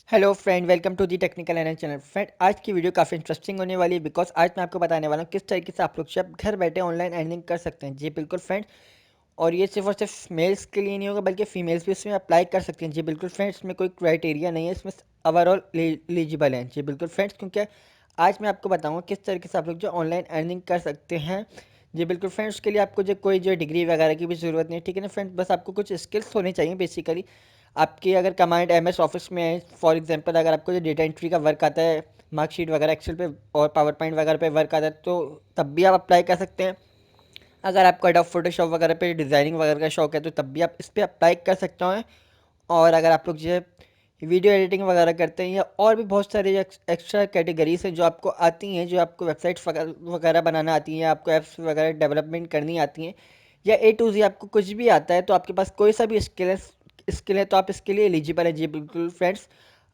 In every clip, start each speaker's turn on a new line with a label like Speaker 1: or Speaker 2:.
Speaker 1: Hello friend, welcome to the technical एनल channel. Friend, आज की वीडियो काफ़ी इंटरेस्टिंग होने वाली है बिकॉज आज मैं आपको बताने वाला हूँ किस तरीके से आप लोग जब घर बैठे ऑनलाइन अर्निंग कर सकते हैं। जी बिल्कुल फ्रेंड, और ये सिर्फ और सिर्फ मेल्स के लिए नहीं होगा बल्कि फीमेल्स भी इसमें अप्लाई कर सकते हैं। जी बिल्कुल फ्रेंड्स, इसमें कोई क्राइटेरिया नहीं है, इसमें ओवरऑल एलिजिबल हैं। जी बिल्कुल फ्रेंड्स, क्योंकि आज मैं आपको बताऊँगा किस तरीके से आप लोग जो ऑनलाइन अर्निंग कर सकते हैं। जी बिल्कुल फ्रेंड्स, उसके लिए आपको जो कोई जो डिग्री वगैरह की भी ज़रूरत नहीं है, ठीक है ना फ्रेंड्स। बस आपको कुछ स्किल्स होने चाहिए बेसिकली। आपकी अगर कमांड एमएस ऑफिस में है, फॉर एग्जांपल अगर आपको जो डेटा एंट्री का वर्क आता है, मार्कशीट वगैरह एक्सेल पे और पावर पॉइंट वगैरह पे वर्क आता है, तो तब भी आप अप्लाई कर सकते हैं। अगर आपको एडोब फोटोशॉप वगैरह पे डिज़ाइनिंग वगैरह का शौक है तो तब भी आप इस पर अप्लाई कर सकते हैं। और अगर आप लोग जो है वीडियो एडिटिंग वगैरह करते हैं या और भी बहुत सारे एक्स्ट्रा कैटेगरीज हैं जो आपको आती हैं, जो आपको वेबसाइट्स वगैरह बनाना आती हैं या आपको ऐप्स वगैरह डेवलपमेंट करनी आती हैं, या ए टू जी आपको कुछ भी आता है, तो आपके पास कोई सा भी स्किल है तो आप इसके लिए एलिजिबल है। जी बिल्कुल फ्रेंड्स,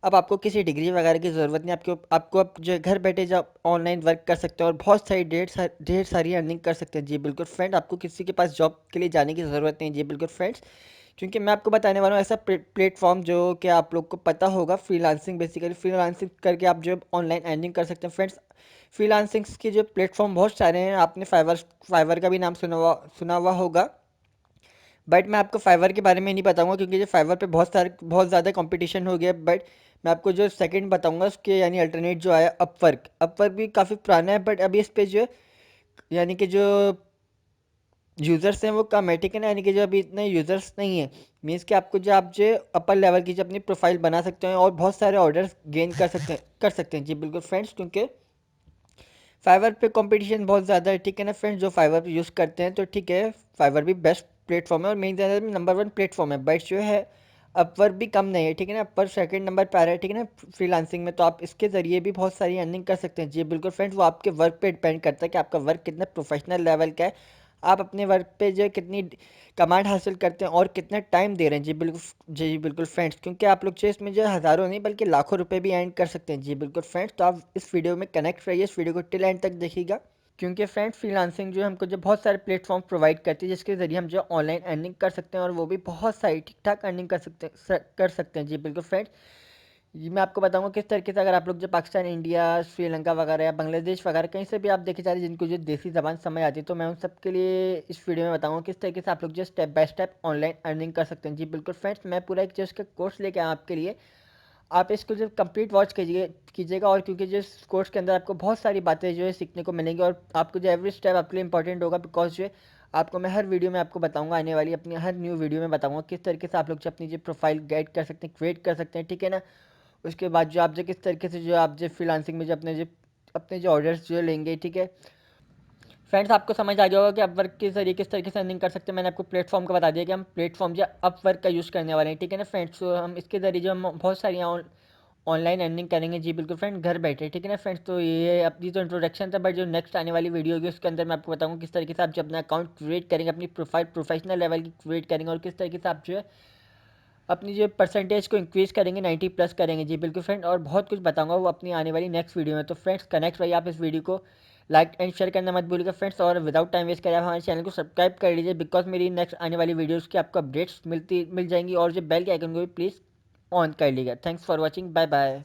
Speaker 1: अब आपको किसी डिग्री वगैरह की ज़रूरत नहीं, आपको अब जो है घर बैठे जब ऑनलाइन वर्क कर सकते हैं और बहुत सारी ढेर सारी अर्निंग कर सकते हैं। जी बिल्कुल फ्रेंड, आपको किसी के पास जॉब के लिए जाने की ज़रूरत नहीं। जी बिल्कुल फ्रेंड्स, क्योंकि मैं आपको बताने वाला हूँ ऐसा प्लेटफॉर्म जो कि आप लोग को पता होगा, फ्रीलांसिंग। बेसिकली फ्रीलांसिंग करके आप जो ऑनलाइन अर्निंग कर सकते हैं। फ्रेंड्स, फ्रीलांसिंग्स के जो प्लेटफॉर्म बहुत सारे हैं, आपने फाइवर फाइवर का भी नाम सुना हुआ होगा। बट मैं आपको फाइवर के बारे में नहीं बताऊंगा क्योंकि जो फाइवर पे बहुत ज़्यादा कंपटीशन हो गया। बट मैं आपको जो सेकंड बताऊंगा उसके यानी अल्टरनेट जो आया, अपवर्क। अपवर्क भी काफ़ी पुराना है बट अभी इस पे जो यानी कि जो यूज़र्स हैं वो कम है, ठीक है ना। यानी कि जो अभी इतने यूज़र्स नहीं है, मीन्स कि आपको जो आप जो अपर लेवल की जो अपनी प्रोफाइल बना सकते हैं और बहुत सारे ऑर्डर्स गेन कर सकते हैं। जी बिल्कुल फ्रेंड्स, क्योंकि फाइवर पे कंपटीशन बहुत ज़्यादा है, ठीक है ना फ्रेंड्स। जो फाइवर यूज़ करते हैं तो ठीक है, फाइवर भी बेस्ट प्लेटफॉर्म है और मेरी ज़्यादा में नंबर वन प्लेटफॉर्म है। बट जो है अपवर्क भी कम नहीं है, ठीक है ना। अपवर्क सेकंड नंबर पर आ रहा है, ठीक है ना, फ्रीलांसिंग में। तो आप इसके ज़रिए भी बहुत सारी अर्निंग कर सकते हैं। जी बिल्कुल फ्रेंड्स, वो आपके वर्क पे डिपेंड करता है कि आपका वर्क कितना प्रोफेशनल लेवल का है, आप अपने वर्क पे जो है कितनी कमांड हासिल करते हैं और कितना टाइम दे रहे हैं। जी बिल्कुल फ्रेंड्स, क्योंकि आप लोग जो इसमें जो है हज़ारों नहीं बल्कि लाखों रुपए भी अर्न कर सकते हैं। जी बिल्कुल फ्रेंड्स, तो आप इस वीडियो में कनेक्ट रहिए, इस वीडियो को टिल एंड तक देखिएगा, क्योंकि फ्रेंड्स फ्रीलांसिंग जो है हमको जो बहुत सारे प्लेटफॉर्म प्रोवाइड करती है जिसके ज़रिए हम जो ऑनलाइन अर्निंग कर सकते हैं और वो भी बहुत सारी ठीक ठाक अर्निंग कर सकते हैं। जी बिल्कुल फ्रेंड्स, जी मैं आपको बताऊंगा किस तरीके से अगर आप लोग जो पाकिस्तान, इंडिया, श्रीलंका वगैरह या बांग्लादेश वगैरह कहीं से भी आप देखे जा रहे हैं जिनको जो देसी ज़बान समझ आती है, तो मैं उन सब के लिए इस वीडियो में बताऊंगा किस तरीके से आप लोग जो step by step online earning कर सकते हैं। जी बिल्कुल फ्रेंड्स, मैं पूरा एक जो इसका कोर्स लेके आया आपके लिए, आप इसको जो कंप्लीट वॉच कीजिएगा। और क्योंकि जो इस कोर्स के अंदर आपको बहुत सारी बातें जो है सीखने को मिलेंगी और आपको जो एवरी स्टेप आपके लिए इंपॉर्टेंट होगा, बिकॉज जो है आपको मैं हर वीडियो में आपको बताऊंगा, आने वाली अपनी हर न्यू वीडियो में बताऊंगा किस तरीके से आप लोग जो अपनी जो प्रोफाइल गाइड कर सकते हैं, क्रिएट कर सकते हैं, ठीक है ना। उसके बाद जो आप जो किस तरीके से जो आप जो फ्रीलांसिंग में जो अपने जो ऑर्डर्स जो लेंगे, ठीक है फ्रेंड्स। आपको समझ आ गया होगा कि अपवर्क के जरिए किस तरीके से अर्निंग कर सकते हैं। मैंने आपको प्लेटफॉर्म का बता दिया कि हम प्लेटफॉर्म जो अपवर्क का यूज़ करने वाले हैं, ठीक है ना फ्रेंड्स। तो हम इसके जरिए जो हम बहुत सारी ऑनलाइन अर्निंग करेंगे। जी बिल्कुल फ्रेंड, घर बैठे, ठीक है ना फ्रेंड्स। तो ये अपनी तो इंट्रोडक्शन था, बट जो नेक्स्ट आने वाली वीडियो होगी उसके अंदर मैं आपको बताऊंगा किस तरीके से आप जो अपना अकाउंट क्रिएट करेंगे, अपनी प्रोफाइल प्रोफेशनल लेवल की क्रिएट करेंगे और किस तरीके से आप जो है अपनी जो परसेंटेज को इंक्रीज़ करेंगे, 90 प्लस करेंगे। जी बिल्कुल फ्रेंड, और बहुत कुछ बताऊंगा वो अपनी आने वाली नेक्स्ट वीडियो में। तो फ्रेंड्स कनेक्ट रहिए, आप इस वीडियो को लाइक एंड शेयर करना मत भूलिएगा फ्रेंड्स। और विदाउट टाइम वेस्ट करें आप हमारे चैनल को सब्सक्राइब कर लीजिए, बिकॉज मेरी नेक्स्ट आने वाली वीडियोज़ की आपको अपडेट्स मिल जाएंगी। और जो बेल के आइकन को भी प्लीज़ ऑन कर लीजिएगा। Thanks for watching, bye bye.